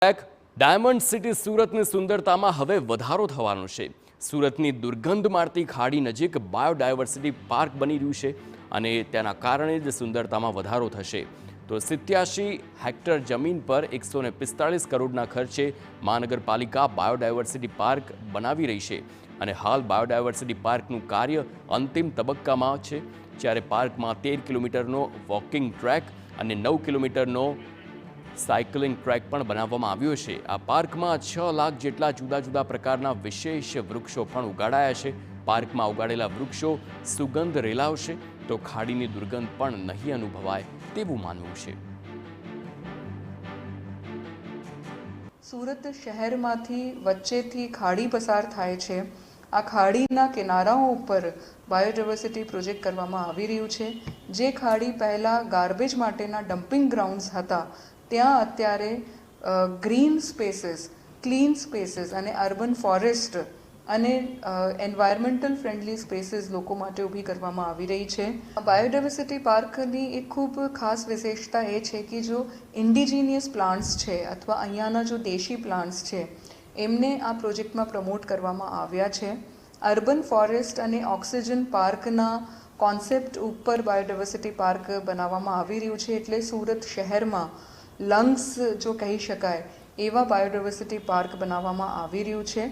Diamond city સુરતની સુંદરતામાં હવે વધારો થવાનો છે। સુરતની દુર્ગંધ મારતી ખાડી નજીક બાયોડાયવર્સિટી પાર્ક બની રહ્યું છે અને તેના કારણે જ સુંદરતામાં વધારો થશે। તો 87 હેક્ટર જમીન પર 145 કરોડના ખર્ચે મહાનગરપાલિકા બાયોડાયવર્સિટી પાર્ક બનાવી રહી છે અને હાલ બાયોડાયવર્સિટી પાર્કનું કાર્ય અંતિમ તબક્કામાં છે, જ્યારે પાર્કમાં 13 કિલોમીટરનો વોકિંગ ટ્રેક અને 9 કિલોમીટરનો સાયકલિંગ ટ્રેક પણ બનાવવામાં આવ્યો છે। આ પાર્કમાં 6 લાખ જેટલા જુદા જુદા પ્રકારના વિશેષ વૃક્ષો પણ ઉગાડાયા છે। પાર્કમાં ઉગાડેલા વૃક્ષો સુગંધ રેલાવશે તો ખાડીની દુર્ગંધ પણ નહીં અનુભવાય તેવું માનવું છે। સુરત શહેરમાંથી વચ્ચેથી ખાડી પસાર થાય છે। આ ખાડીના કિનારાઓ ઉપર બાયોડાયવર્સિટી પ્રોજેક્ટ કરવામાં આવી રહ્યું છે। જે ખાડી પહેલાં ગાર્બેજ માટેના ડમ્પિંગ ગ્રાઉન્ડ્સ હતા, ત્યાં અત્યારે ગ્રીન સ્પેસીસ, ક્લીન સ્પેસીસ અને અર્બન ફોરેસ્ટ અને એન્વાયરમેન્ટલ ફ્રેન્ડલી સ્પેસીસ લોકો માટે ઊભી કરવામાં આવી રહી છે। બાયોડાયવર્સિટી પાર્કની એક ખૂબ ખાસ વિશેષતા એ છે કે જો ઇન્ડિજિનિયસ પ્લાન્ટ્સ છે અથવા અહીંયાના જો દેશી પ્લાન્ટ્સ છે એમને આ પ્રોજેક્ટમાં પ્રમોટ કરવામાં આવ્યા છે। અર્બન ફોરેસ્ટ અને ઓક્સિજન પાર્કના કોન્સેપ્ટ ઉપર બાયોડાયવર્સિટી પાર્ક બનાવવામાં આવી રહ્યું છે, એટલે સુરત શહેરમાં લંગ્સ જો કહી શકાય એવા બાયોડાયવર્સિટી પાર્ક બનાવવામાં આવી રહ્યું છે।